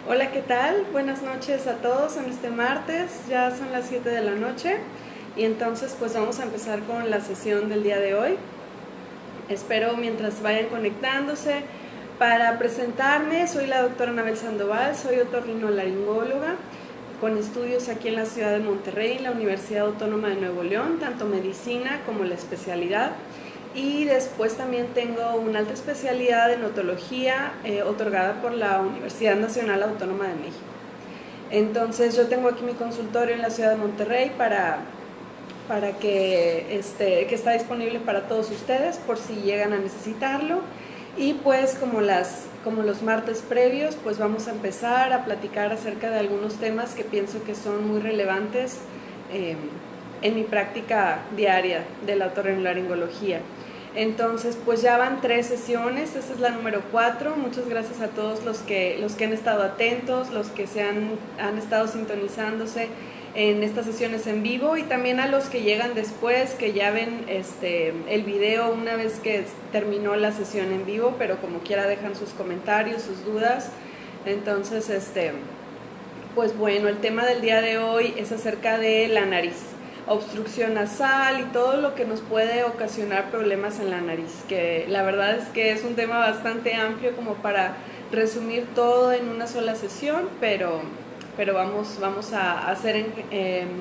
Hola, ¿qué tal? Buenas noches a todos en este martes, ya son las 7 de la noche y entonces pues vamos a empezar con la sesión del día de hoy. Espero mientras vayan conectándose. Para presentarme, soy la doctora Anabel Sandoval, soy otorrinolaringóloga con estudios aquí en la ciudad de Monterrey, en la Universidad Autónoma de Nuevo León, tanto medicina como la especialidad. Y después también tengo una alta especialidad en otología otorgada por la Universidad Nacional Autónoma de México. Entonces yo tengo aquí mi consultorio en la ciudad de Monterrey para que está disponible para todos ustedes por si llegan a necesitarlo. Y pues como los martes previos, pues vamos a empezar a platicar acerca de algunos temas que pienso que son muy relevantes en mi práctica diaria de la otorrinolaringología. Entonces, pues ya van 3 sesiones, esta es la número 4. Muchas gracias a todos los que han estado atentos, los que han estado sintonizándose en estas sesiones en vivo, y también a los que llegan después, que ya ven el video una vez que terminó la sesión en vivo, pero como quiera dejan sus comentarios, sus dudas. Entonces, pues bueno, el tema del día de hoy es acerca de la nariz, obstrucción nasal y todo lo que nos puede ocasionar problemas en la nariz, que la verdad es que es un tema bastante amplio como para resumir todo en una sola sesión, pero vamos a hacer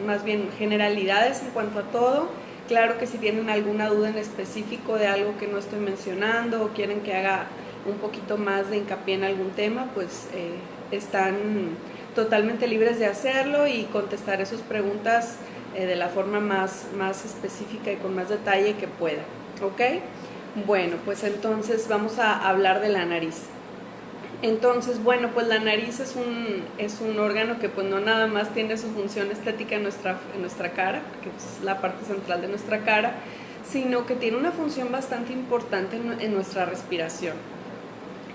más bien generalidades en cuanto a todo. Claro que si tienen alguna duda en específico de algo que no estoy mencionando o quieren que haga un poquito más de hincapié en algún tema, pues están totalmente libres de hacerlo y contestaré sus preguntas de la forma más específica y con más detalle que pueda, ¿ok? Bueno, pues entonces vamos a hablar de la nariz. Entonces, bueno, pues la nariz es un órgano que pues no nada más tiene su función estética en nuestra cara, que es la parte central de nuestra cara, sino que tiene una función bastante importante en nuestra respiración.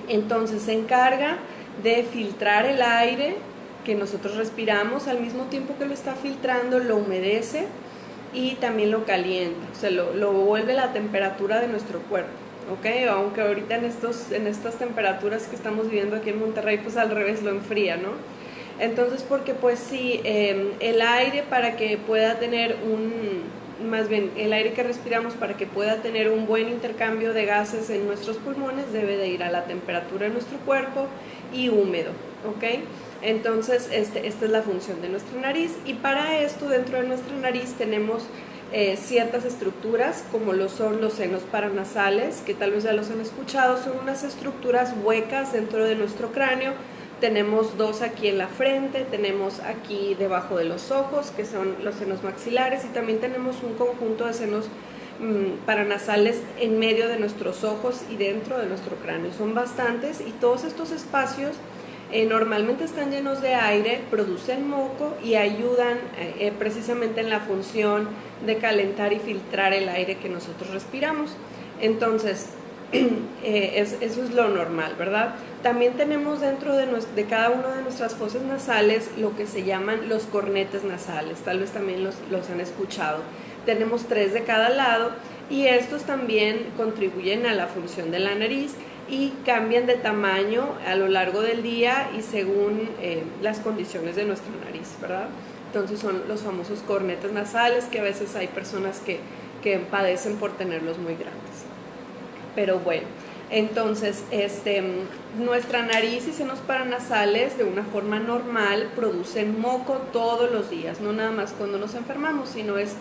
Entonces se encarga de filtrar el aire que nosotros respiramos, al mismo tiempo que lo está filtrando, lo humedece y también lo calienta, o sea, lo vuelve la temperatura de nuestro cuerpo. Okay, aunque ahorita en estas temperaturas que estamos viviendo aquí en Monterrey, pues al revés, lo enfría, ¿no? Entonces, porque pues sí, el aire para que pueda tener el aire que respiramos para que pueda tener un buen intercambio de gases en nuestros pulmones, debe de ir a la temperatura de nuestro cuerpo y húmedo, ¿ok? Entonces, esta es la función de nuestra nariz, y para esto dentro de nuestra nariz tenemos ciertas estructuras, como lo son los senos paranasales, que tal vez ya los han escuchado. Son unas estructuras huecas dentro de nuestro cráneo. Tenemos 2 aquí en la frente, tenemos aquí debajo de los ojos, que son los senos maxilares, y también tenemos un conjunto de senos paranasales en medio de nuestros ojos y dentro de nuestro cráneo. Son bastantes, y todos estos espacios normalmente están llenos de aire, producen moco y ayudan precisamente en la función de calentar y filtrar el aire que nosotros respiramos. Entonces, eso es lo normal, ¿verdad? También tenemos dentro de cada una de nuestras fosas nasales lo que se llaman los cornetes nasales, tal vez también los han escuchado. Tenemos 3 de cada lado, y estos también contribuyen a la función de la nariz y cambian de tamaño a lo largo del día y según las condiciones de nuestra nariz, ¿verdad? Entonces son los famosos cornetes nasales, que a veces hay personas que padecen por tenerlos muy grandes. Pero bueno, entonces nuestra nariz y senos paranasales de una forma normal producen moco todos los días, no nada más cuando nos enfermamos, sino es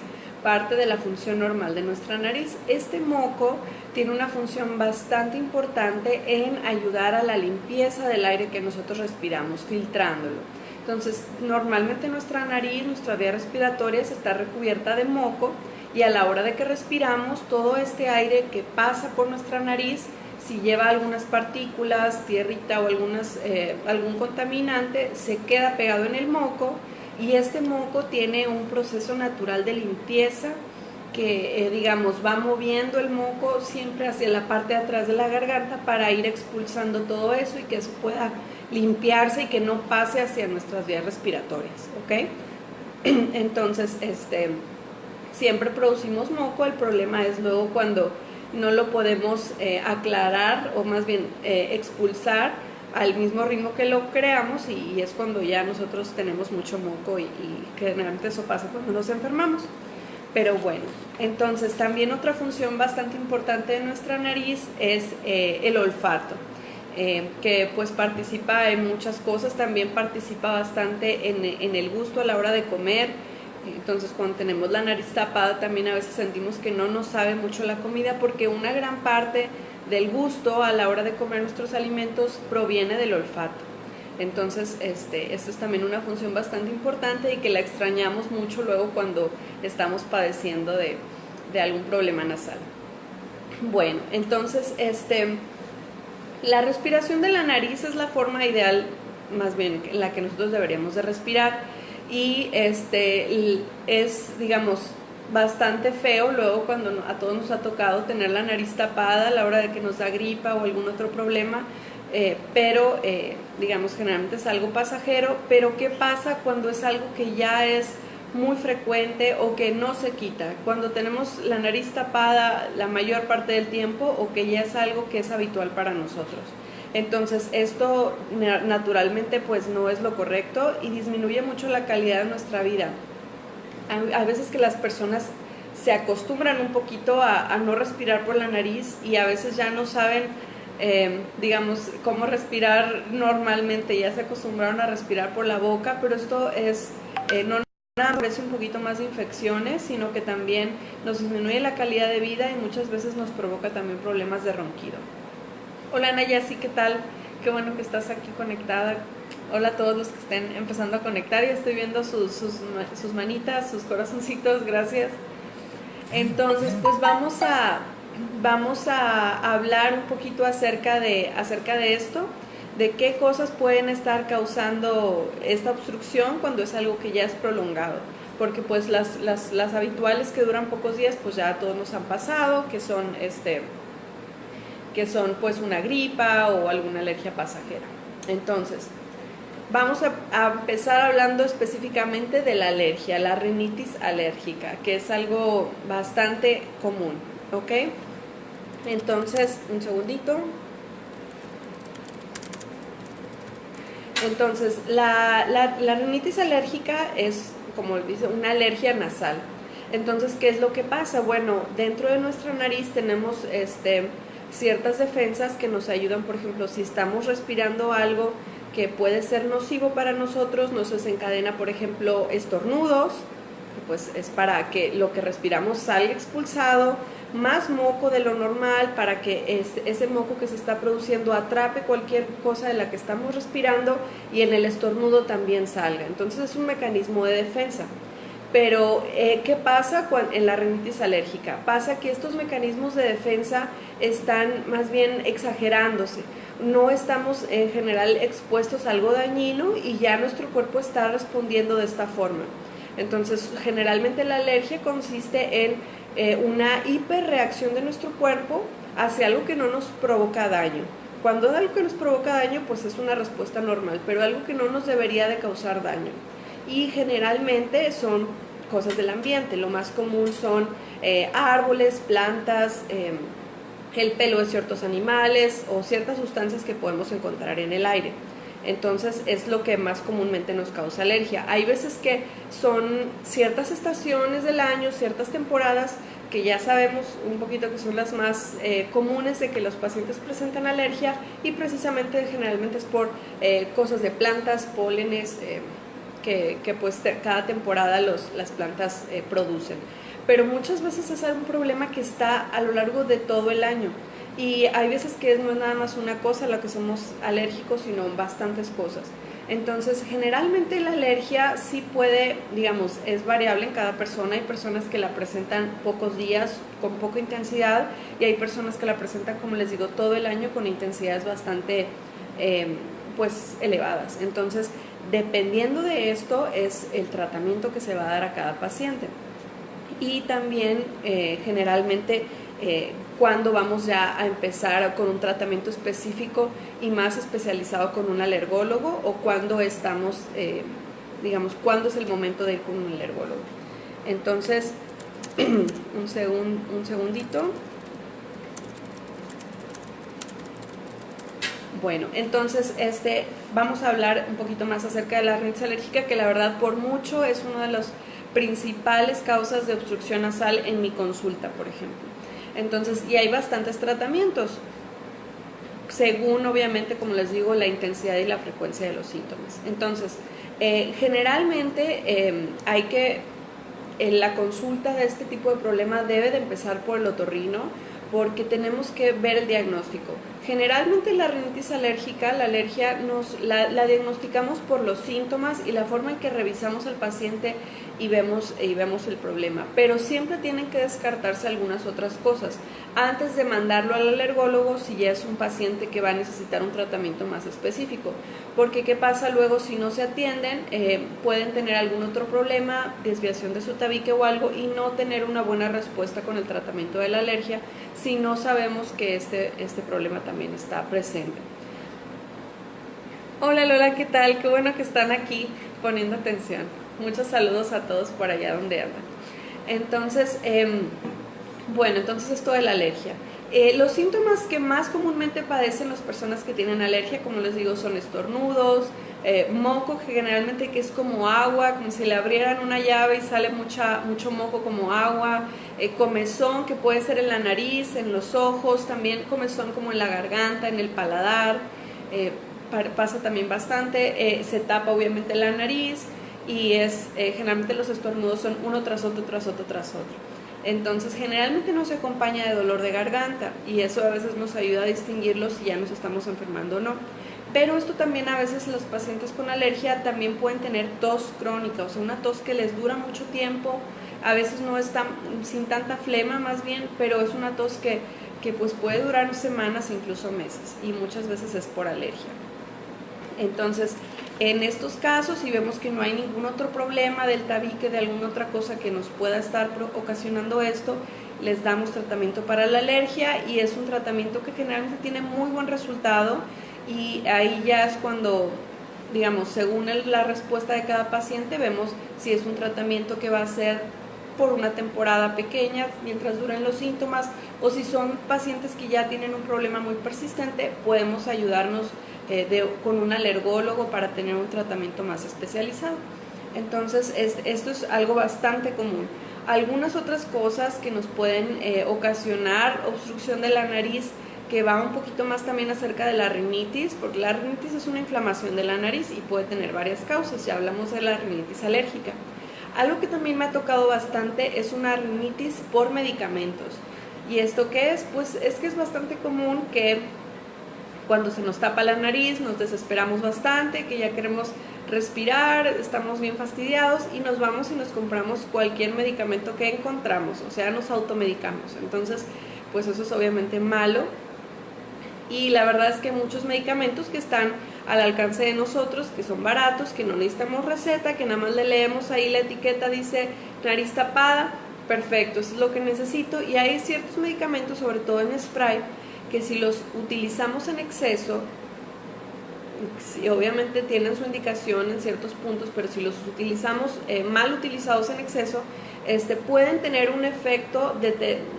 parte de la función normal de nuestra nariz. Este moco tiene una función bastante importante en ayudar a la limpieza del aire que nosotros respiramos, filtrándolo. Entonces, normalmente nuestra nariz, nuestra vía respiratoria está recubierta de moco, y a la hora de que respiramos, todo este aire que pasa por nuestra nariz, si lleva algunas partículas, tierrita o algún contaminante, se queda pegado en el moco, y este moco tiene un proceso natural de limpieza que, digamos, va moviendo el moco siempre hacia la parte de atrás de la garganta para ir expulsando todo eso y que eso pueda limpiarse y que no pase hacia nuestras vías respiratorias, ¿ok? Entonces, siempre producimos moco. El problema es luego cuando no lo podemos aclarar, o más bien expulsar al mismo ritmo que lo creamos y es cuando ya nosotros tenemos mucho moco y generalmente eso pasa cuando nos enfermamos. Pero bueno, entonces también otra función bastante importante de nuestra nariz es el olfato, que pues participa en muchas cosas, también participa bastante en el gusto a la hora de comer. Entonces cuando tenemos la nariz tapada también a veces sentimos que no nos sabe mucho la comida, porque una gran parte del gusto a la hora de comer nuestros alimentos proviene del olfato. Entonces, esto es también una función bastante importante y que la extrañamos mucho luego cuando estamos padeciendo de algún problema nasal. Bueno, entonces, la respiración de la nariz es la forma ideal, más bien, en la que nosotros deberíamos de respirar. Y es, digamos, bastante feo luego cuando a todos nos ha tocado tener la nariz tapada a la hora de que nos da gripa o algún otro problema. Pero digamos generalmente es algo pasajero. Pero ¿qué pasa cuando es algo que ya es muy frecuente o que no se quita? Cuando tenemos la nariz tapada la mayor parte del tiempo o que ya es algo que es habitual para nosotros. Entonces esto naturalmente pues no es lo correcto y disminuye mucho la calidad de nuestra vida. Hay veces que las personas se acostumbran un poquito a no respirar por la nariz y a veces ya no saben digamos, cómo respirar normalmente, ya se acostumbraron a respirar por la boca, pero esto es, no nada parece un poquito más de infecciones, sino que también nos disminuye la calidad de vida y muchas veces nos provoca también problemas de ronquido. Hola Nayasi, ¿qué tal? Qué bueno que estás aquí conectada. Hola a todos los que estén empezando a conectar, ya estoy viendo sus manitas, sus corazoncitos, gracias. Entonces, pues vamos a hablar un poquito acerca de esto, de qué cosas pueden estar causando esta obstrucción cuando es algo que ya es prolongado, porque pues las habituales que duran pocos días pues ya a todos nos han pasado, que son pues una gripa o alguna alergia pasajera. Entonces vamos a empezar hablando específicamente de la alergia, la rinitis alérgica, que es algo bastante común, ¿ok? Entonces, un segundito. Entonces, la rinitis alérgica es, como dice, una alergia nasal. Entonces, ¿qué es lo que pasa? Bueno, dentro de nuestra nariz tenemos ciertas defensas que nos ayudan, por ejemplo, si estamos respirando algo que puede ser nocivo para nosotros, nos desencadena, por ejemplo, estornudos, pues es para que lo que respiramos salga expulsado, más moco de lo normal para que ese moco que se está produciendo atrape cualquier cosa de la que estamos respirando y en el estornudo también salga. Entonces es un mecanismo de defensa. Pero, ¿qué pasa en la rinitis alérgica? Pasa que estos mecanismos de defensa están más bien exagerándose. No estamos en general expuestos a algo dañino y ya nuestro cuerpo está respondiendo de esta forma. Entonces, generalmente la alergia consiste en una hiperreacción de nuestro cuerpo hacia algo que no nos provoca daño. Cuando algo que nos provoca daño, pues es una respuesta normal, pero algo que no nos debería de causar daño. Y generalmente son cosas del ambiente. Lo más común son árboles, plantas, el pelo de ciertos animales o ciertas sustancias que podemos encontrar en el aire. Entonces es lo que más comúnmente nos causa alergia. Hay veces que son ciertas estaciones del año, ciertas temporadas que ya sabemos un poquito que son las más comunes de que los pacientes presentan alergia, y precisamente generalmente es por cosas de plantas, pólenes que pues cada temporada las plantas producen. Pero muchas veces es un problema que está a lo largo de todo el año. Y hay veces que no es nada más una cosa a la que somos alérgicos, sino bastantes cosas. Entonces, generalmente la alergia sí puede, digamos, es variable en cada persona. Hay personas que la presentan pocos días, con poca intensidad, y hay personas que la presentan, como les digo, todo el año con intensidades bastante, pues, elevadas. Entonces, dependiendo de esto, es el tratamiento que se va a dar a cada paciente. Y también, generalmente, cuando vamos ya a empezar con un tratamiento específico y más especializado con un alergólogo, o cuando estamos, digamos, cuándo es el momento de ir con un alergólogo. Entonces, un segundito. Bueno, entonces vamos a hablar un poquito más acerca de la rinitis alérgica, que la verdad por mucho es una de las principales causas de obstrucción nasal en mi consulta, por ejemplo. Entonces, y hay bastantes tratamientos, según obviamente, como les digo, la intensidad y la frecuencia de los síntomas. Entonces, generalmente la consulta de este tipo de problema debe de empezar por el otorrino, porque tenemos que ver el diagnóstico. Generalmente la rinitis alérgica, la alergia, la diagnosticamos por los síntomas y la forma en que revisamos al paciente y vemos el problema. Pero siempre tienen que descartarse algunas otras cosas antes de mandarlo al alergólogo si ya es un paciente que va a necesitar un tratamiento más específico. Porque ¿qué pasa luego si no se atienden? Pueden tener algún otro problema, desviación de su tabique o algo, y no tener una buena respuesta con el tratamiento de la alergia si no sabemos que este problema también está presente. Hola Lola, ¿qué tal? Qué bueno que están aquí poniendo atención. Muchos saludos a todos por allá donde andan. Entonces, entonces esto de la alergia. Los síntomas que más comúnmente padecen las personas que tienen alergia, como les digo, son estornudos, moco, que generalmente que es como agua, como si le abrieran una llave y sale mucho moco como agua, comezón, que puede ser en la nariz, en los ojos, también comezón como en la garganta, en el paladar, pasa también bastante, se tapa obviamente la nariz y generalmente los estornudos son uno tras otro, tras otro, tras otro. Entonces generalmente no se acompaña de dolor de garganta y eso a veces nos ayuda a distinguirlo si ya nos estamos enfermando o no. Pero esto también a veces los pacientes con alergia también pueden tener tos crónica, o sea una tos que les dura mucho tiempo, a veces no es sin tanta flema más bien, pero es una tos que pues puede durar semanas, incluso meses, y muchas veces es por alergia. Entonces, en estos casos, si vemos que no hay ningún otro problema del tabique, de alguna otra cosa que nos pueda estar ocasionando esto, les damos tratamiento para la alergia y es un tratamiento que generalmente tiene muy buen resultado y ahí ya es cuando, digamos, según la respuesta de cada paciente, vemos si es un tratamiento que va a ser por una temporada pequeña mientras duren los síntomas o si son pacientes que ya tienen un problema muy persistente, podemos ayudarnos con un alergólogo para tener un tratamiento más especializado. Entonces esto es algo bastante común. Algunas otras cosas que nos pueden ocasionar obstrucción de la nariz, que va un poquito más también acerca de la rinitis, porque la rinitis es una inflamación de la nariz y puede tener varias causas, ya hablamos de la rinitis alérgica. Algo que también me ha tocado bastante es una rinitis por medicamentos. ¿Y esto qué es? Pues es que es bastante común que cuando se nos tapa la nariz nos desesperamos bastante, que ya queremos respirar, estamos bien fastidiados y nos vamos y nos compramos cualquier medicamento que encontramos, o sea, nos automedicamos. Entonces, pues eso es obviamente malo. Y la verdad es que muchos medicamentos que están al alcance de nosotros, que son baratos, que no necesitamos receta, que nada más le leemos ahí la etiqueta, dice nariz tapada, perfecto, eso es lo que necesito. Y hay ciertos medicamentos, sobre todo en spray, que si los utilizamos en exceso, obviamente tienen su indicación en ciertos puntos, pero si los utilizamos mal utilizados en exceso, pueden tener un efecto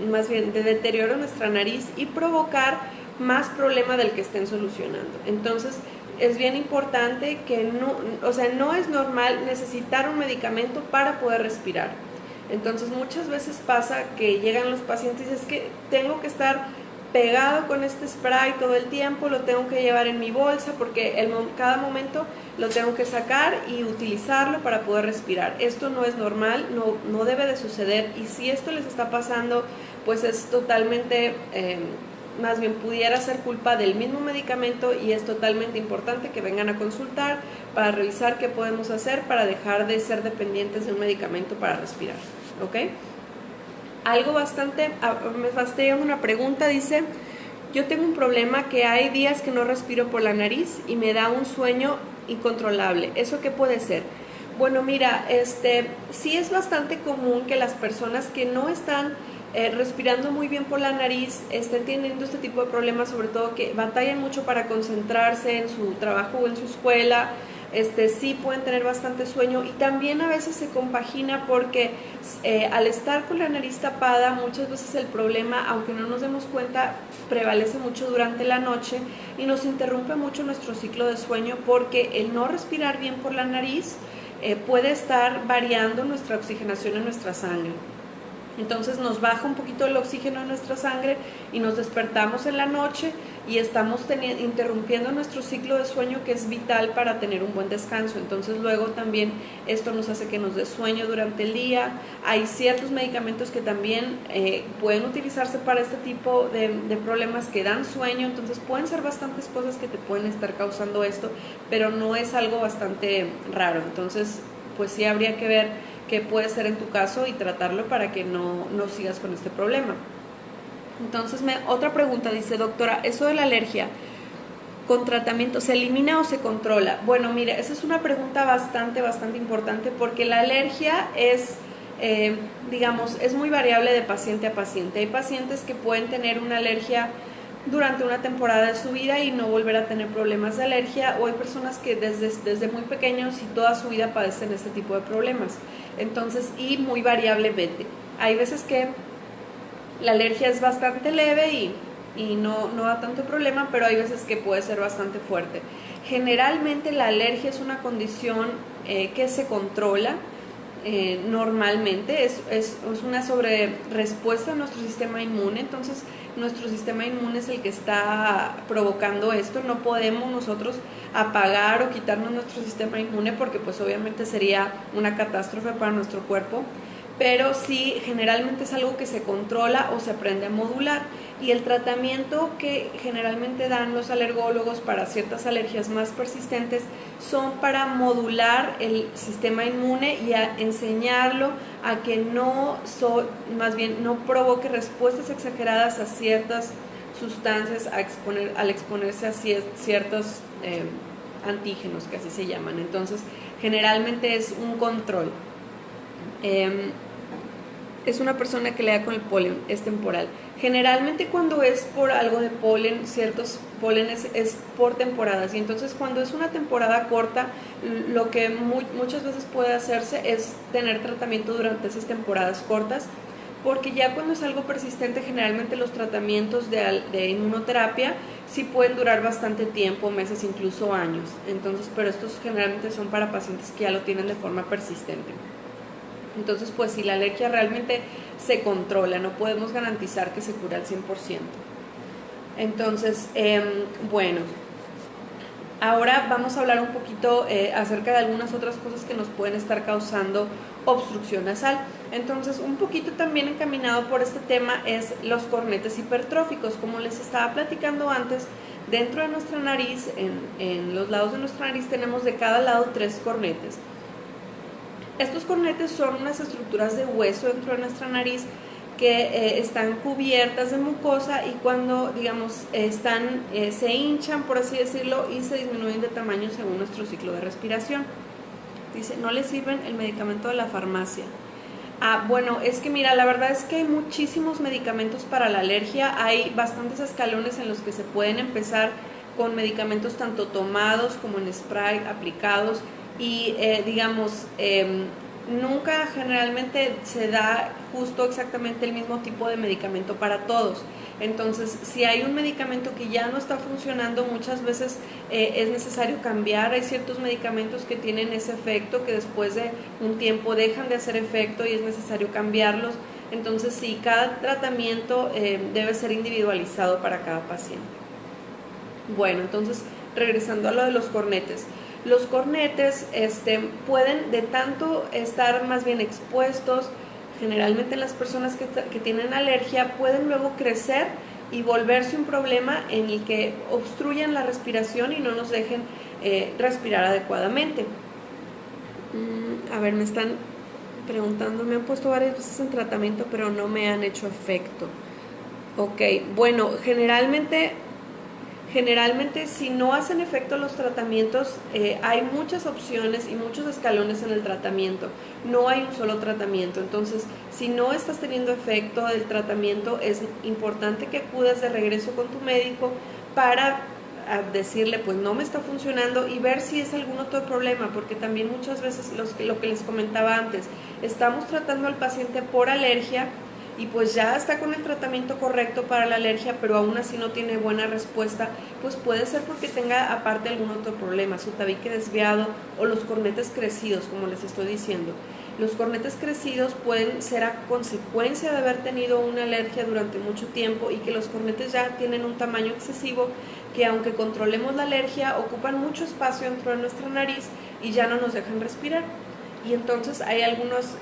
más bien de deterioro en nuestra nariz y provocar más problema del que estén solucionando. Entonces es bien importante que no es normal necesitar un medicamento para poder respirar. Entonces muchas veces pasa que llegan los pacientes y es que tengo que estar pegado con este spray todo el tiempo, lo tengo que llevar en mi bolsa porque cada momento lo tengo que sacar y utilizarlo para poder respirar. Esto no es normal, no debe de suceder, y si esto les está pasando, pues es totalmente, más bien pudiera ser culpa del mismo medicamento, y es totalmente importante que vengan a consultar para revisar qué podemos hacer para dejar de ser dependientes de un medicamento para respirar, ¿ok? Algo me está llegando una pregunta, dice: yo tengo un problema que hay días que no respiro por la nariz y me da un sueño incontrolable, ¿eso qué puede ser? Bueno, mira, sí es bastante común que las personas que no están respirando muy bien por la nariz estén teniendo este tipo de problemas, sobre todo que batallan mucho para concentrarse en su trabajo o en su escuela, sí pueden tener bastante sueño, y también a veces se compagina porque al estar con la nariz tapada, muchas veces el problema, aunque no nos demos cuenta, prevalece mucho durante la noche y nos interrumpe mucho nuestro ciclo de sueño, porque el no respirar bien por la nariz puede estar variando nuestra oxigenación en nuestra sangre. Entonces nos baja un poquito el oxígeno en nuestra sangre y nos despertamos en la noche y estamos interrumpiendo nuestro ciclo de sueño, que es vital para tener un buen descanso. Entonces luego también esto nos hace que nos dé sueño durante el día. Hay ciertos medicamentos que también pueden utilizarse para este tipo de problemas que dan sueño. Entonces pueden ser bastantes cosas que te pueden estar causando esto, pero no es algo bastante raro. Entonces pues sí habría que ver qué puede ser en tu caso y tratarlo para que no sigas con este problema. Entonces, otra pregunta dice: doctora, eso de la alergia con tratamiento, ¿se elimina o se controla? Bueno, mire, esa es una pregunta bastante importante, porque la alergia es, digamos, es muy variable de paciente a paciente. Hay pacientes que pueden tener una alergia durante una temporada de su vida y no volver a tener problemas de alergia, o hay personas que desde muy pequeños y toda su vida padecen este tipo de problemas. Entonces, y muy variablemente. Hay veces que la alergia es bastante leve y no da tanto problema, pero hay veces que puede ser bastante fuerte. Generalmente la alergia es una condición que se controla. Normalmente es una sobrerespuesta a nuestro sistema inmune. Entonces nuestro sistema inmune es el que está provocando esto. No podemos nosotros apagar o quitarnos nuestro sistema inmune, porque pues obviamente sería una catástrofe para nuestro cuerpo, pero sí, generalmente es algo que se controla o se aprende a modular. Y el tratamiento que generalmente dan los alergólogos para ciertas alergias más persistentes son para modular el sistema inmune y a enseñarlo a que no provoque respuestas exageradas a ciertas sustancias al exponerse a ciertos antígenos, que así se llaman. Entonces, generalmente es un control. Es una persona que le da con el polen, es temporal. Generalmente cuando es por algo de polen, ciertos pólenes, es por temporadas, y entonces cuando es una temporada corta, lo que muchas veces puede hacerse es tener tratamiento durante esas temporadas cortas, porque ya cuando es algo persistente, generalmente los tratamientos de inmunoterapia sí pueden durar bastante tiempo, meses, incluso años. Entonces, pero estos generalmente son para pacientes que ya lo tienen de forma persistente. Entonces, pues si la alergia realmente se controla, no podemos garantizar que se cura al 100%. Entonces, bueno, ahora vamos a hablar un poquito acerca de algunas otras cosas que nos pueden estar causando obstrucción nasal. Entonces, un poquito también encaminado por este tema es los cornetes hipertróficos. Como les estaba platicando antes, dentro de nuestra nariz, en los lados de nuestra nariz, tenemos de cada lado 3 cornetes. Estos cornetes son unas estructuras de hueso dentro de nuestra nariz que están cubiertas de mucosa, y cuando, digamos, se hinchan, por así decirlo, y se disminuyen de tamaño según nuestro ciclo de respiración. Dice: no le sirven el medicamento de la farmacia. Bueno, es que mira, la verdad es que hay muchísimos medicamentos para la alergia. Hay bastantes escalones en los que se pueden empezar con medicamentos tanto tomados como en spray, aplicados. Y nunca generalmente se da justo exactamente el mismo tipo de medicamento para todos. Entonces, si hay un medicamento que ya no está funcionando, muchas veces es necesario cambiar. Hay ciertos medicamentos que tienen ese efecto, que después de un tiempo dejan de hacer efecto y es necesario cambiarlos. Entonces, sí, cada tratamiento debe ser individualizado para cada paciente. Bueno, entonces, regresando a lo de los cornetes. Los cornetes pueden, de tanto estar más bien expuestos, generalmente las personas que tienen alergia, pueden luego crecer y volverse un problema en el que obstruyan la respiración y no nos dejen respirar adecuadamente. A ver, me están preguntando, me han puesto varias veces en tratamiento, pero no me han hecho efecto. Ok, bueno, generalmente si no hacen efecto los tratamientos, hay muchas opciones y muchos escalones en el tratamiento. No hay un solo tratamiento. Entonces, si no estás teniendo efecto del tratamiento, es importante que acudas de regreso con tu médico para a decirle pues no me está funcionando y ver si es algún otro problema, porque también muchas veces lo que les comentaba antes, estamos tratando al paciente por alergia y pues ya está con el tratamiento correcto para la alergia, pero aún así no tiene buena respuesta, pues puede ser porque tenga aparte algún otro problema, su tabique desviado o los cornetes crecidos, como les estoy diciendo. Los cornetes crecidos pueden ser a consecuencia de haber tenido una alergia durante mucho tiempo y que los cornetes ya tienen un tamaño excesivo que aunque controlemos la alergia ocupan mucho espacio dentro de nuestra nariz y ya no nos dejan respirar. Y entonces hay algunas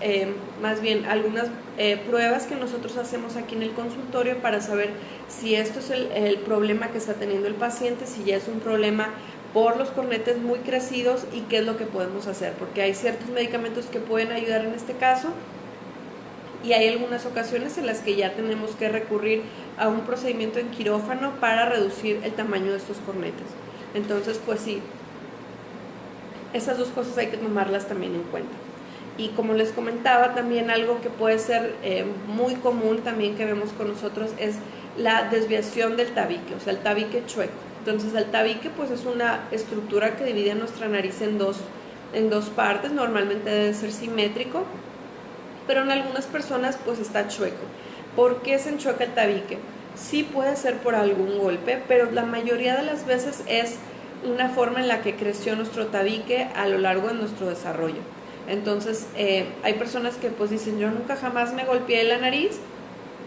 pruebas que nosotros hacemos aquí en el consultorio para saber si esto es el problema que está teniendo el paciente, si ya es un problema por los cornetes muy crecidos y qué es lo que podemos hacer, porque hay ciertos medicamentos que pueden ayudar en este caso y hay algunas ocasiones en las que ya tenemos que recurrir a un procedimiento en quirófano para reducir el tamaño de estos cornetes. Entonces, pues sí, esas dos cosas hay que tomarlas también en cuenta. Y como les comentaba, también algo que puede ser muy común también que vemos con nosotros es la desviación del tabique, o sea, el tabique chueco. Entonces el tabique pues es una estructura que divide nuestra nariz en dos partes, normalmente debe ser simétrico, pero en algunas personas pues está chueco. ¿Por qué se enchueca el tabique? Sí puede ser por algún golpe, pero la mayoría de las veces es una forma en la que creció nuestro tabique a lo largo de nuestro desarrollo. Entonces hay personas que pues dicen yo nunca jamás me golpeé la nariz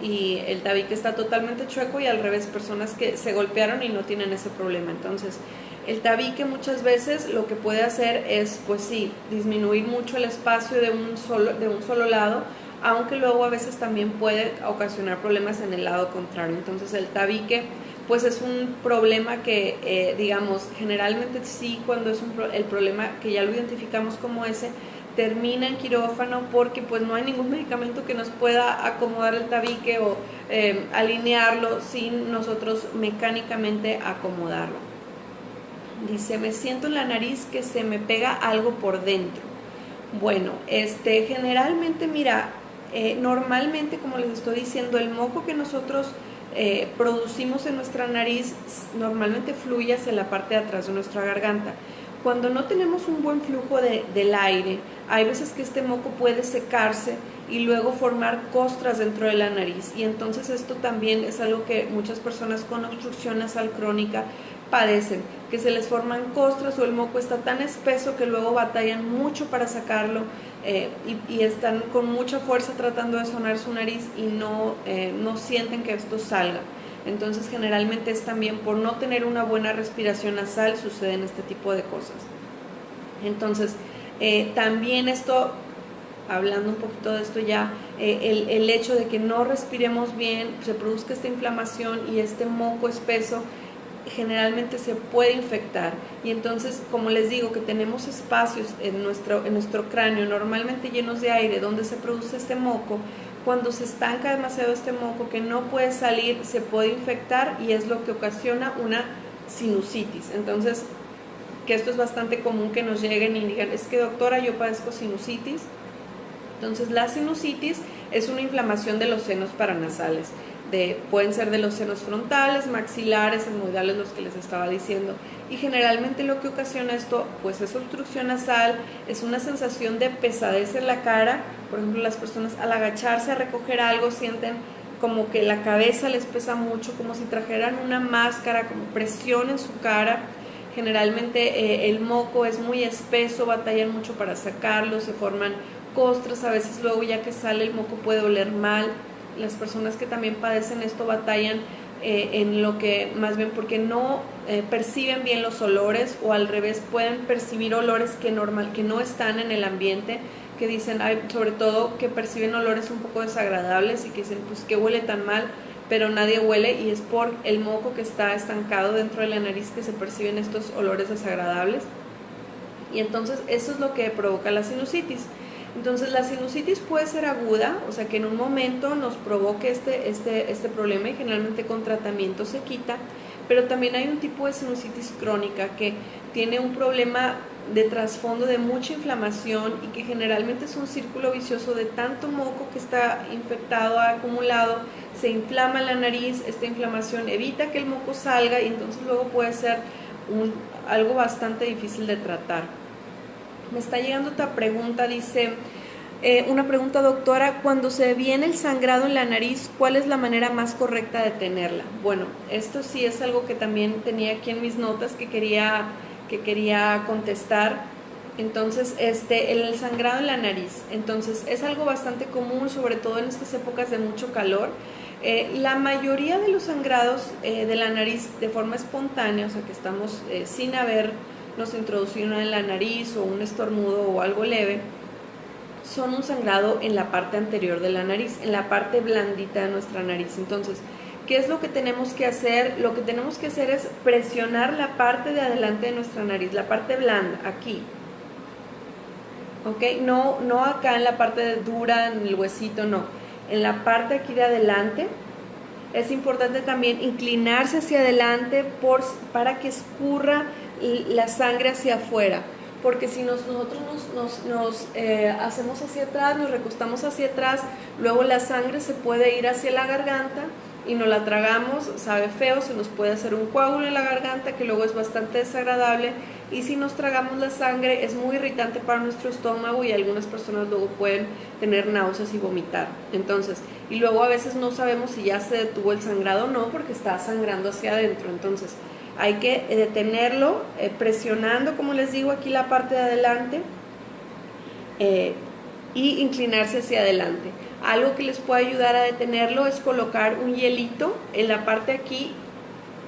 y el tabique está totalmente chueco, y al revés, personas que se golpearon y no tienen ese problema. Entonces el tabique muchas veces lo que puede hacer es pues sí, disminuir mucho el espacio de un solo lado, aunque luego a veces también puede ocasionar problemas en el lado contrario. Entonces el tabique pues es un problema que digamos generalmente sí, cuando es el problema que ya lo identificamos como ese, termina en quirófano, porque pues no hay ningún medicamento que nos pueda acomodar el tabique o alinearlo sin nosotros mecánicamente acomodarlo. Dice, me siento en la nariz que se me pega algo por dentro. Bueno, generalmente mira, normalmente como les estoy diciendo, el moco que nosotros producimos en nuestra nariz normalmente fluye hacia la parte de atrás de nuestra garganta. Cuando no tenemos un buen flujo del aire, hay veces que este moco puede secarse y luego formar costras dentro de la nariz, y entonces esto también es algo que muchas personas con obstrucción nasal crónica padecen, que se les forman costras o el moco está tan espeso que luego batallan mucho para sacarlo y están con mucha fuerza tratando de sonar su nariz y no sienten que esto salga. Entonces generalmente es también por no tener una buena respiración nasal suceden este tipo de cosas. Entonces también esto, hablando un poquito de esto ya, el hecho de que no respiremos bien, se produzca esta inflamación y este moco espeso generalmente se puede infectar, y entonces como les digo que tenemos espacios en nuestro cráneo normalmente llenos de aire donde se produce este moco. Cuando se estanca demasiado este moco que no puede salir, se puede infectar y es lo que ocasiona una sinusitis. Entonces, que esto es bastante común que nos lleguen y digan, es que doctora, yo padezco sinusitis. Entonces la sinusitis es una inflamación de los senos paranasales, pueden ser de los senos frontales, maxilares, etmoidales, los que les estaba diciendo, y generalmente lo que ocasiona esto pues es obstrucción nasal, es una sensación de pesadez en la cara. Por ejemplo, las personas al agacharse a recoger algo sienten como que la cabeza les pesa mucho, como si trajeran una máscara, como presión en su cara. Generalmente el moco es muy espeso, batallan mucho para sacarlo, se forman costras, a veces luego ya que sale el moco puede oler mal. Las personas que también padecen esto batallan en lo que, más bien porque no perciben bien los olores, o al revés pueden percibir olores que no están en el ambiente, que dicen, sobre todo que perciben olores un poco desagradables y que dicen, pues que huele tan mal, pero nadie huele, y es por el moco que está estancado dentro de la nariz que se perciben estos olores desagradables, y entonces eso es lo que provoca la sinusitis. Entonces la sinusitis puede ser aguda, o sea que en un momento nos provoque este problema, y generalmente con tratamiento se quita, pero también hay un tipo de sinusitis crónica que tiene un problema de trasfondo de mucha inflamación y que generalmente es un círculo vicioso de tanto moco que está infectado, acumulado, se inflama la nariz, esta inflamación evita que el moco salga y entonces luego puede ser algo bastante difícil de tratar. Me está llegando otra pregunta, dice, una pregunta, doctora, cuando se viene el sangrado en la nariz, ¿cuál es la manera más correcta de tenerla? Bueno, esto sí es algo que también tenía aquí en mis notas que quería contestar. Entonces, el sangrado en la nariz, entonces es algo bastante común, sobre todo en estas épocas de mucho calor. La mayoría de los sangrados de la nariz de forma espontánea, o sea que estamos sin habernos introducido en la nariz o un estornudo o algo leve, son un sangrado en la parte anterior de la nariz, en la parte blandita de nuestra nariz. Entonces, ¿qué es lo que tenemos que hacer? Lo que tenemos que hacer es presionar la parte de adelante de nuestra nariz, la parte blanda, aquí. ¿Ok? No acá en la parte dura, en el huesito, no. En la parte aquí de adelante. Es importante también inclinarse hacia adelante para que escurra la sangre hacia afuera. Porque si nosotros nos hacemos hacia atrás, nos recostamos hacia atrás, luego la sangre se puede ir hacia la garganta y no la tragamos, sabe feo, se nos puede hacer un coágulo en la garganta que luego es bastante desagradable, y si nos tragamos la sangre es muy irritante para nuestro estómago y algunas personas luego pueden tener náuseas y vomitar. Entonces, y luego a veces no sabemos si ya se detuvo el sangrado o no porque está sangrando hacia adentro. Entonces, hay que detenerlo presionando, como les digo, aquí la parte de adelante y inclinarse hacia adelante. Algo que les puede ayudar a detenerlo es colocar un hielito en la parte aquí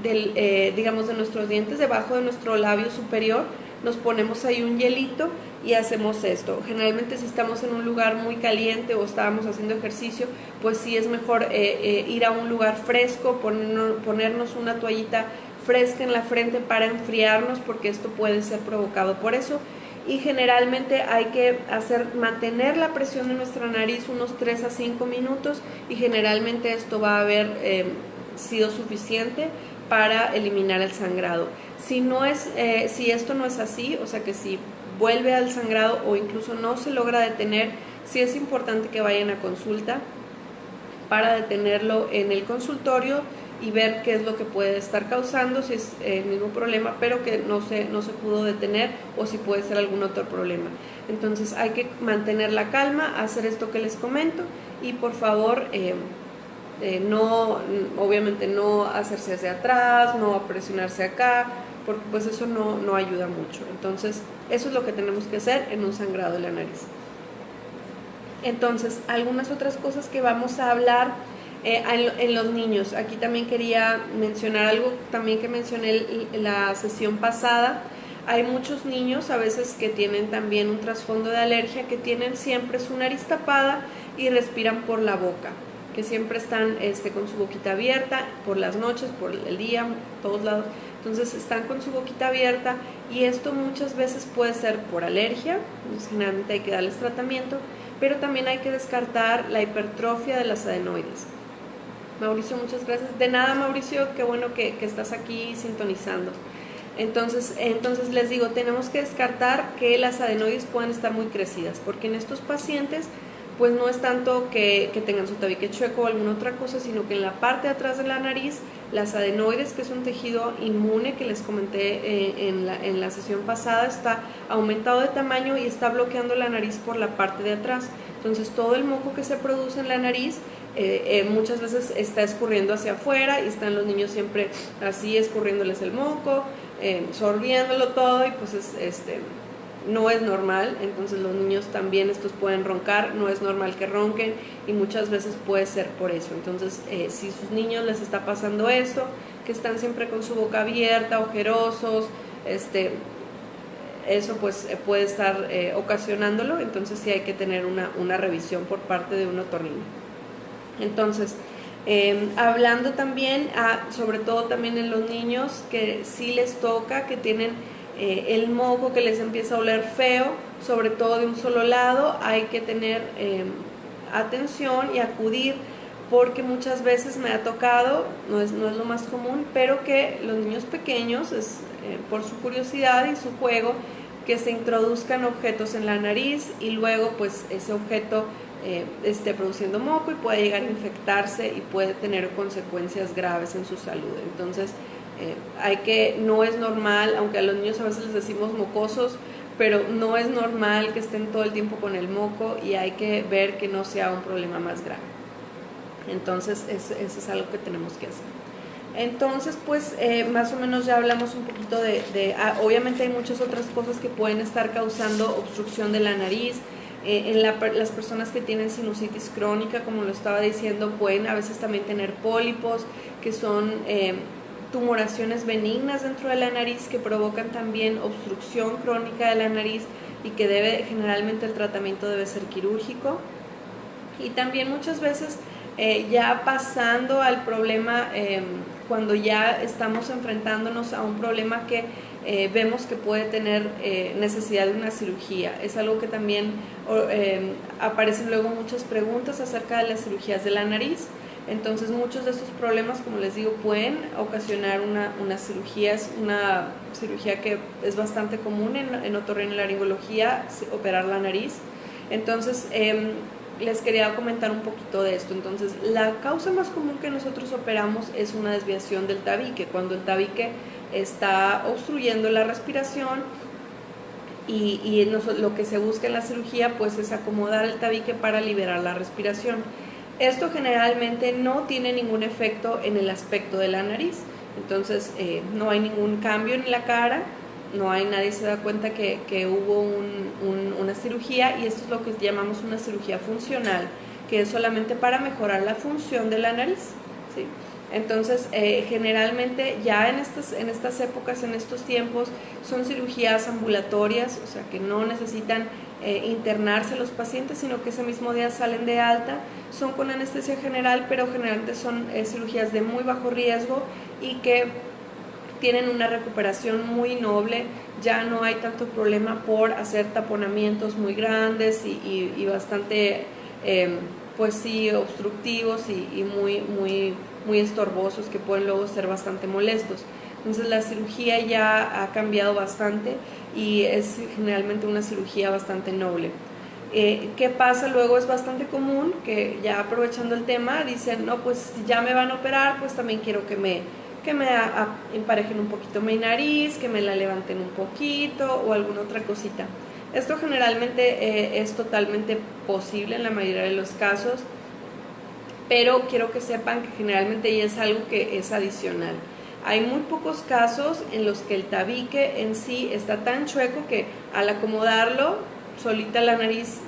digamos de nuestros dientes, debajo de nuestro labio superior. Nos ponemos ahí un hielito y hacemos esto. Generalmente si estamos en un lugar muy caliente o estábamos haciendo ejercicio, pues sí es mejor ir a un lugar fresco, ponernos una toallita fresca en la frente para enfriarnos, porque esto puede ser provocado por eso. Y generalmente hay que mantener la presión de nuestra nariz unos 3 a 5 minutos y generalmente esto va a haber sido suficiente para eliminar el sangrado. Si esto no es así, o sea que si vuelve al sangrado o incluso no se logra detener, sí es importante que vayan a consulta para detenerlo en el consultorio y ver qué es lo que puede estar causando, si es el mismo problema pero que no se pudo detener, o si puede ser algún otro problema. Entonces hay que mantener la calma, hacer esto que les comento y por favor obviamente no hacerse hacia atrás, no presionarse acá, porque pues eso no ayuda mucho. Entonces eso es lo que tenemos que hacer en un sangrado de la nariz. Entonces, algunas otras cosas que vamos a hablar en los niños. Aquí también quería mencionar algo también que mencioné en la sesión pasada. Hay muchos niños a veces que tienen también un trasfondo de alergia, que tienen siempre su nariz tapada y respiran por la boca, que siempre están con su boquita abierta por las noches, por el día, todos lados. Entonces están con su boquita abierta y esto muchas veces puede ser por alergia. Entonces generalmente hay que darles tratamiento, pero también hay que descartar la hipertrofia de las adenoides. Mauricio, muchas gracias. De nada, Mauricio, qué bueno que estás aquí sintonizando. Entonces les digo, tenemos que descartar que las adenoides puedan estar muy crecidas, porque en estos pacientes pues no es tanto que tengan su tabique chueco o alguna otra cosa, sino que en la parte de atrás de la nariz, las adenoides, que es un tejido inmune que les comenté en la sesión pasada, está aumentado de tamaño y está bloqueando la nariz por la parte de atrás. Entonces todo el moco que se produce en la nariz muchas veces está escurriendo hacia afuera y están los niños siempre así escurriéndoles el moco, sorbiéndolo todo, y pues no es normal. Entonces los niños también estos pueden roncar, no es normal que ronquen y muchas veces puede ser por eso. Entonces si sus niños les está pasando esto, que están siempre con su boca abierta, ojerosos, eso pues puede estar ocasionándolo. Entonces sí hay que tener una revisión por parte de un otorrino. Entonces hablando también sobre todo también en los niños que sí les toca, que tienen el moco que les empieza a oler feo, sobre todo de un solo lado, hay que tener atención y acudir, porque muchas veces me ha tocado, no es lo más común, pero que los niños pequeños, por su curiosidad y su juego, que se introduzcan objetos en la nariz y luego pues ese objeto esté produciendo moco y puede llegar a infectarse y puede tener consecuencias graves en su salud. Entonces, no es normal, aunque a los niños a veces les decimos mocosos, pero no es normal que estén todo el tiempo con el moco y hay que ver que no sea un problema más grave. Entonces, eso es algo que tenemos que hacer. Entonces, pues más o menos ya hablamos un poquito obviamente hay muchas otras cosas que pueden estar causando obstrucción de la nariz. Las personas que tienen sinusitis crónica, como lo estaba diciendo, pueden a veces también tener pólipos, que son tumoraciones benignas dentro de la nariz que provocan también obstrucción crónica de la nariz y que generalmente el tratamiento debe ser quirúrgico. Y también muchas veces ya pasando al problema, cuando ya estamos enfrentándonos a un problema que vemos que puede tener necesidad de una cirugía. Es algo que también aparecen luego muchas preguntas acerca de las cirugías de la nariz. Entonces muchos de estos problemas, como les digo, pueden ocasionar una cirugía. Es una cirugía que es bastante común en otorrinolaringología, operar la nariz. Entonces les quería comentar un poquito de esto. Entonces, la causa más común que nosotros operamos es una desviación del tabique, cuando el tabique está obstruyendo la respiración y lo que se busca en la cirugía pues es acomodar el tabique para liberar la respiración. Esto generalmente no tiene ningún efecto en el aspecto de la nariz, entonces no hay ningún cambio en la cara. Nadie se da cuenta que hubo una cirugía, y esto es lo que llamamos una cirugía funcional, que es solamente para mejorar la función de la nariz, ¿sí? Entonces, generalmente ya en estas épocas, en estos tiempos, son cirugías ambulatorias, o sea que no necesitan internarse los pacientes, sino que ese mismo día salen de alta. Son con anestesia general, pero generalmente son cirugías de muy bajo riesgo y que tienen una recuperación muy noble. Ya no hay tanto problema por hacer taponamientos muy grandes y bastante, pues sí, obstructivos y muy estorbosos, que pueden luego ser bastante molestos. Entonces la cirugía ya ha cambiado bastante y es generalmente una cirugía bastante noble. ¿Qué pasa luego? Es bastante común que, ya aprovechando el tema, dicen, no, pues si ya me van a operar, pues también quiero que me emparejen un poquito mi nariz, que me la levanten un poquito o alguna otra cosita. Esto generalmente es totalmente posible en la mayoría de los casos, pero quiero que sepan que generalmente ya es algo que es adicional. Hay muy pocos casos en los que el tabique en sí está tan chueco que al acomodarlo, solita la nariz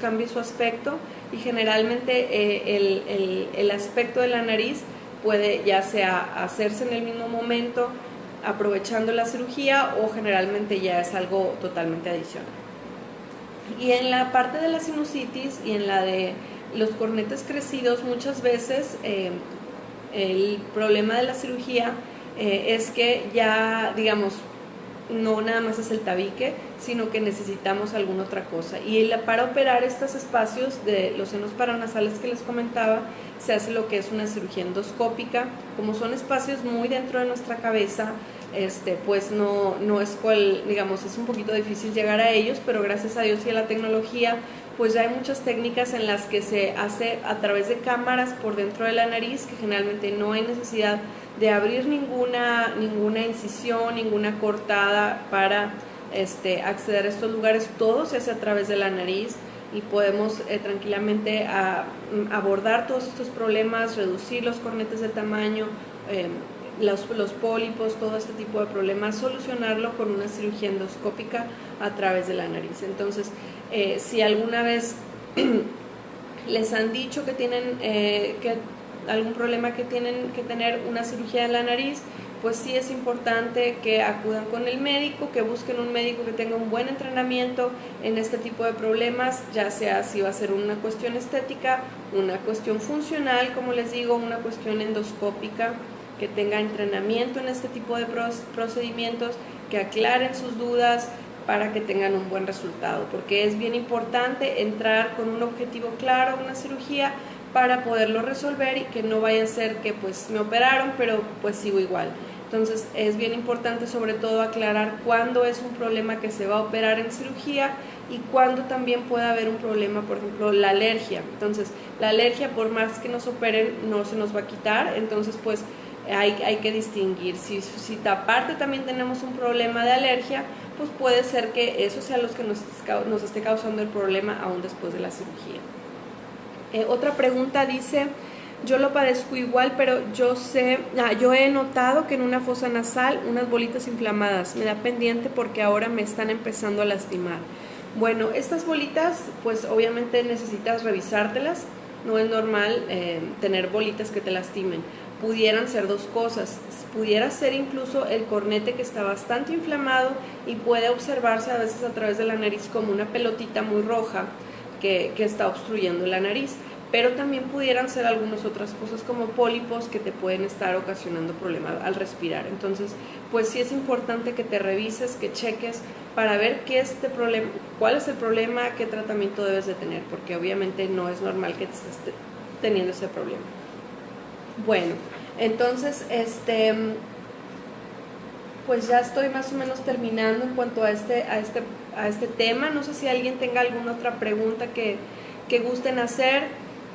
cambia su aspecto, y generalmente el aspecto de la nariz puede ya sea hacerse en el mismo momento aprovechando la cirugía, o generalmente ya es algo totalmente adicional. Y en la parte de la sinusitis y en la de los cornetes crecidos, muchas veces el problema de la cirugía es que ya, no nada más es el tabique, sino que necesitamos alguna otra cosa. Y para operar estos espacios de los senos paranasales que les comentaba, se hace lo que es una cirugía endoscópica. Como son espacios muy dentro de nuestra cabeza, pues no es es un poquito difícil llegar a ellos, pero gracias a Dios y a la tecnología, pues ya hay muchas técnicas en las que se hace a través de cámaras por dentro de la nariz, que generalmente no hay necesidad de abrir ninguna incisión, ninguna cortada para acceder a estos lugares. Todo se hace a través de la nariz y podemos tranquilamente abordar todos estos problemas, reducir los cornetes de tamaño, los pólipos, todo este tipo de problemas, solucionarlo con una cirugía endoscópica a través de la nariz. Entonces, si alguna vez les han dicho que tienen algún problema, que tienen que tener una cirugía en la nariz, pues sí es importante que acudan con el médico, que busquen un médico que tenga un buen entrenamiento en este tipo de problemas, ya sea si va a ser una cuestión estética, una cuestión funcional, como les digo, una cuestión endoscópica, que tenga entrenamiento en este tipo de procedimientos, que aclaren sus dudas para que tengan un buen resultado, porque es bien importante entrar con un objetivo claro a una cirugía para poderlo resolver y que no vaya a ser que pues me operaron pero pues sigo igual. Entonces es bien importante sobre todo aclarar cuándo es un problema que se va a operar en cirugía y cuándo también puede haber un problema, por ejemplo, la alergia. Entonces la alergia, por más que nos operen, no se nos va a quitar, entonces pues hay que distinguir. Si aparte también tenemos un problema de alergia, pues puede ser que eso sea lo que nos esté causando el problema aún después de la cirugía. Otra pregunta dice: yo lo padezco igual, pero yo he notado que en una fosa nasal unas bolitas inflamadas, me da pendiente porque ahora me están empezando a lastimar. Bueno, estas bolitas pues obviamente necesitas revisártelas, no es normal tener bolitas que te lastimen. Pudieran ser dos cosas, pudiera ser incluso el cornete que está bastante inflamado y puede observarse a veces a través de la nariz como una pelotita muy roja que está obstruyendo la nariz. Pero también pudieran ser algunas otras cosas como pólipos que te pueden estar ocasionando problemas al respirar. Entonces, pues sí es importante que te revises, que cheques para ver cuál es el problema, qué tratamiento debes de tener, porque obviamente no es normal que estés teniendo ese problema. Bueno, entonces, pues ya estoy más o menos terminando en cuanto a este tema. No sé si alguien tenga alguna otra pregunta que gusten hacer.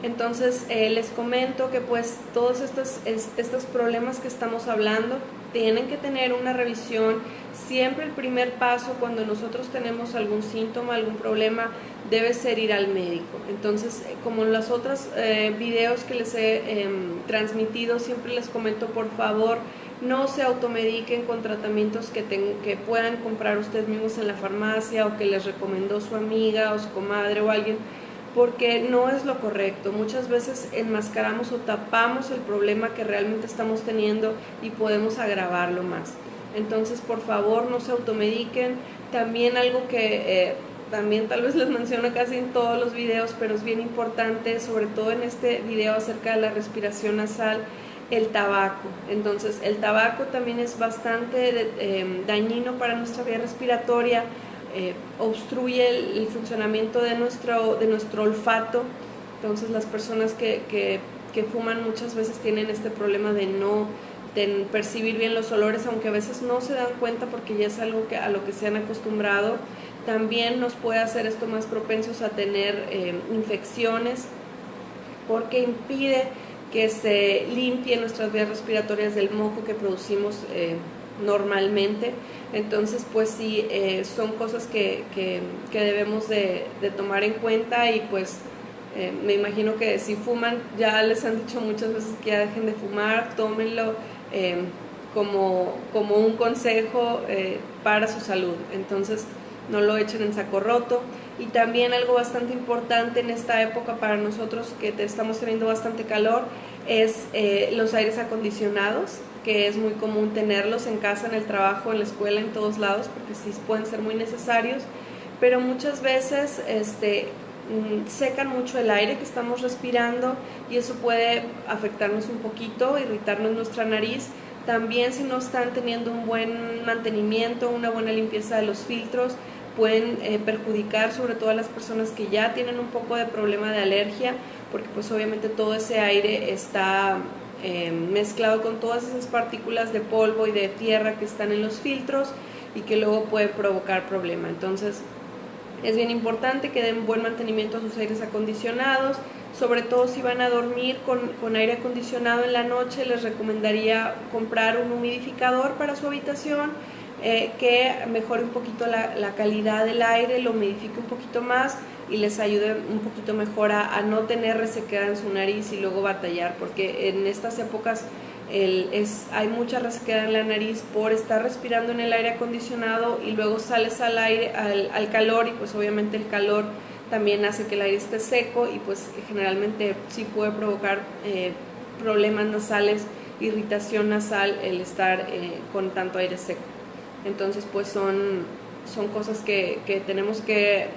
Entonces les comento que pues todos estos problemas que estamos hablando tienen que tener una revisión. Siempre el primer paso cuando nosotros tenemos algún síntoma, algún problema, debe ser ir al médico. Entonces, como en los otros videos que les he transmitido, siempre les comento, por favor, no se automediquen con tratamientos que puedan comprar ustedes mismos en la farmacia o que les recomendó su amiga o su comadre o alguien, porque no es lo correcto. Muchas veces enmascaramos o tapamos el problema que realmente estamos teniendo y podemos agravarlo más. Entonces, por favor, no se automediquen. También algo que también tal vez les menciono casi en todos los videos, pero es bien importante, sobre todo en este video acerca de la respiración nasal, el tabaco. Entonces, el tabaco también es bastante dañino para nuestra vía respiratoria. Obstruye el funcionamiento de nuestro olfato. Entonces las personas que fuman muchas veces tienen este problema de percibir bien los olores, aunque a veces no se dan cuenta porque ya es algo a lo que se han acostumbrado. También nos puede hacer esto más propensos a tener infecciones, porque impide que se limpien nuestras vías respiratorias del moco que producimos normalmente. Entonces pues sí, son cosas que debemos de tomar en cuenta. Y pues me imagino que si fuman, ya les han dicho muchas veces que ya dejen de fumar. Tómenlo como un consejo para su salud. Entonces no lo echen en saco roto. Y también algo bastante importante en esta época para nosotros que estamos teniendo bastante calor es los aires acondicionados, que es muy común tenerlos en casa, en el trabajo, en la escuela, en todos lados, porque sí pueden ser muy necesarios, pero muchas veces secan mucho el aire que estamos respirando y eso puede afectarnos un poquito, irritarnos nuestra nariz. También si no están teniendo un buen mantenimiento, una buena limpieza de los filtros, pueden perjudicar sobre todo a las personas que ya tienen un poco de problema de alergia, porque pues obviamente todo ese aire está mezclado con todas esas partículas de polvo y de tierra que están en los filtros y que luego puede provocar problema. Entonces es bien importante que den buen mantenimiento a sus aires acondicionados, sobre todo si van a dormir con aire acondicionado en la noche. Les recomendaría comprar un humidificador para su habitación, que mejore un poquito la calidad del aire, lo humidifique un poquito más y les ayude un poquito mejor a no tener resequedad en su nariz y luego batallar, porque en estas épocas hay mucha resequedad en la nariz por estar respirando en el aire acondicionado y luego sales al calor, y pues obviamente el calor también hace que el aire esté seco y pues generalmente sí puede provocar problemas nasales, irritación nasal, el estar con tanto aire seco. Entonces pues son cosas que tenemos que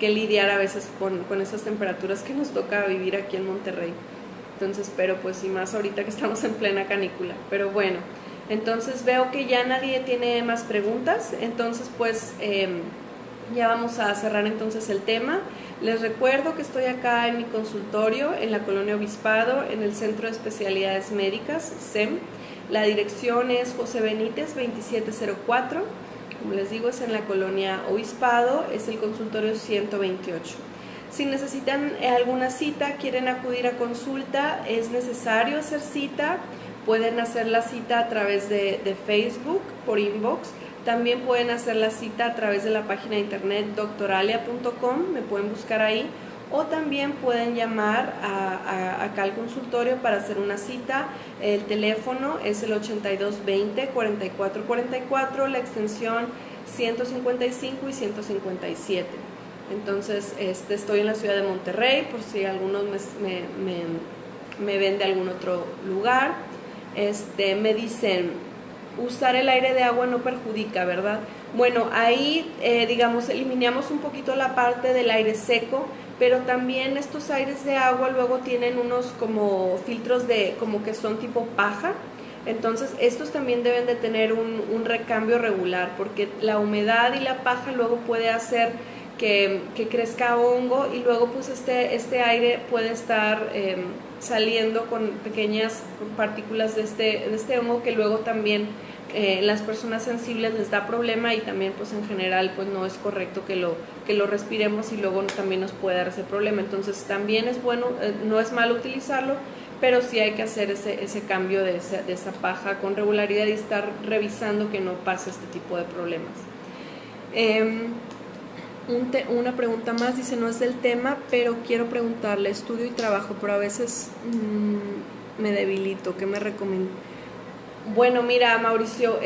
lidiar a veces con esas temperaturas que nos toca vivir aquí en Monterrey. Entonces, pero pues y más ahorita que estamos en plena canícula. Pero bueno, entonces veo que ya nadie tiene más preguntas. Entonces pues ya vamos a cerrar entonces el tema. Les recuerdo que estoy acá en mi consultorio en la Colonia Obispado, en el Centro de Especialidades Médicas, CEM. La dirección es José Benítez 2704, como les digo es en la colonia Obispado, es el consultorio 128. Si necesitan alguna cita, quieren acudir a consulta, es necesario hacer cita. Pueden hacer la cita a través de Facebook, por inbox. También pueden hacer la cita a través de la página de internet doctoralia.com, me pueden buscar ahí. O también pueden llamar acá al consultorio para hacer una cita. El teléfono es el 8220-4444, la extensión 155 y 157. Entonces, estoy en la ciudad de Monterrey, por si algunos me ven de algún otro lugar. Me dicen, usar el aire de agua no perjudica, ¿verdad? Bueno, ahí, digamos, eliminamos un poquito la parte del aire seco, pero también estos aires de agua luego tienen unos como filtros como que son tipo paja. Entonces, estos también deben de tener un recambio regular, porque la humedad y la paja luego puede hacer que crezca hongo, y luego pues este aire puede estar saliendo con pequeñas partículas de este hongo, que luego también las personas sensibles les da problema, y también pues en general pues no es correcto que lo respiremos, y luego también nos puede dar ese problema. Entonces también es bueno, no es malo utilizarlo, pero sí hay que hacer ese cambio de esa paja con regularidad y estar revisando que no pase este tipo de problemas. Una pregunta más, dice, no es del tema, pero quiero preguntarle, estudio y trabajo, pero a veces me debilito, ¿qué me recomienda? Bueno, mira, Mauricio,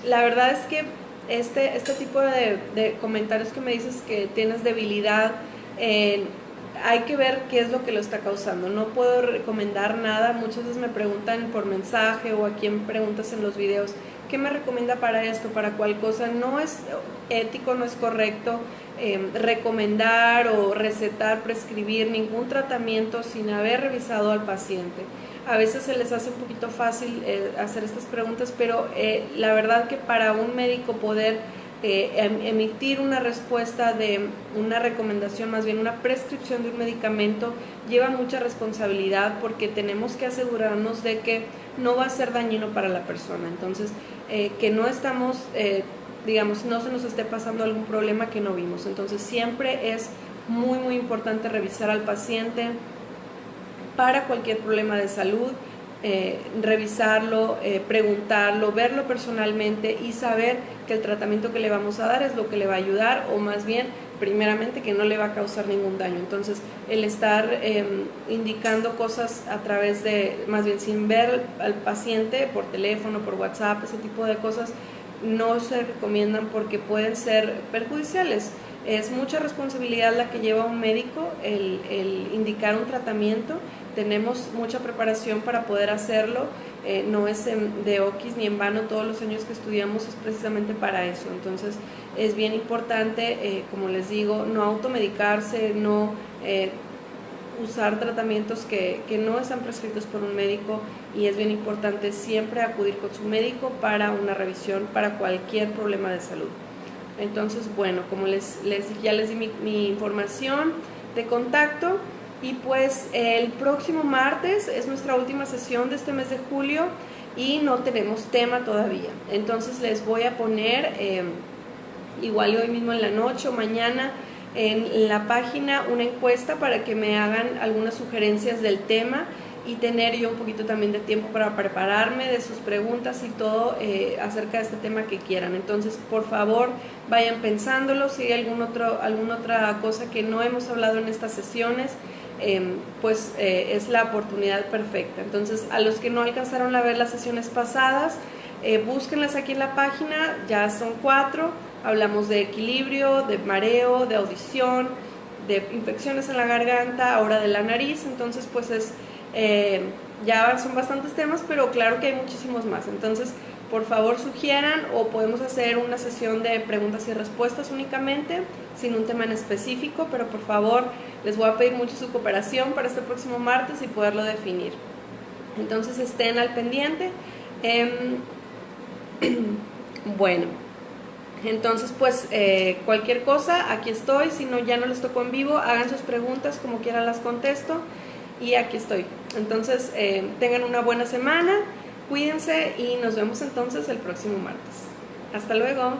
la verdad es que este tipo de comentarios que me dices que tienes debilidad, hay que ver qué es lo que lo está causando. No puedo recomendar nada. Muchas veces me preguntan por mensaje o a quién preguntas en los videos, ¿qué me recomienda para esto, para cuál cosa? No es ético, no es correcto recomendar o recetar, prescribir ningún tratamiento sin haber revisado al paciente. A veces se les hace un poquito fácil hacer estas preguntas, pero la verdad que para un médico poder emitir una respuesta de una recomendación, más bien una prescripción de un medicamento, lleva mucha responsabilidad, porque tenemos que asegurarnos de que no va a ser dañino para la persona. Entonces, que no estamos, digamos, no se nos esté pasando algún problema que no vimos. Entonces, siempre es muy, muy importante revisar al paciente para cualquier problema de salud. Revisarlo, preguntarlo, verlo personalmente y saber que el tratamiento que le vamos a dar es lo que le va a ayudar, o más bien, primeramente, que no le va a causar ningún daño. Entonces, el estar indicando cosas a través más bien sin ver al paciente, por teléfono, por WhatsApp, ese tipo de cosas, no se recomiendan porque pueden ser perjudiciales. Es mucha responsabilidad la que lleva un médico el indicar un tratamiento. Tenemos mucha preparación para poder hacerlo, no es de oquis ni en vano. Todos los años que estudiamos es precisamente para eso. Entonces es bien importante, como les digo, no automedicarse, no usar tratamientos que no están prescritos por un médico, y es bien importante siempre acudir con su médico para una revisión para cualquier problema de salud. Entonces, bueno, como ya les di mi información de contacto. Y pues el próximo martes es nuestra última sesión de este mes de julio y no tenemos tema todavía. Entonces les voy a poner, igual hoy mismo en la noche o mañana, en la página una encuesta para que me hagan algunas sugerencias del tema, y tener yo un poquito también de tiempo para prepararme de sus preguntas y todo acerca de este tema que quieran. Entonces, por favor, vayan pensándolo. Si hay alguna otra cosa que no hemos hablado en estas sesiones, es la oportunidad perfecta. Entonces, a los que no alcanzaron a ver las sesiones pasadas, búsquenlas aquí en la página. Ya son 4. Hablamos de equilibrio, de mareo, de audición, de infecciones en la garganta, ahora de la nariz. Entonces, pues ya son bastantes temas, pero claro que hay muchísimos más. Entonces, por favor, sugieran, o podemos hacer una sesión de preguntas y respuestas únicamente, sin un tema en específico, pero por favor, les voy a pedir mucho su cooperación para este próximo martes y poderlo definir. Entonces, estén al pendiente. Bueno, entonces pues cualquier cosa, aquí estoy. Si no, ya no les tocó en vivo, hagan sus preguntas, como quieran las contesto, y aquí estoy. Entonces, tengan una buena semana. Cuídense y nos vemos entonces el próximo martes. Hasta luego.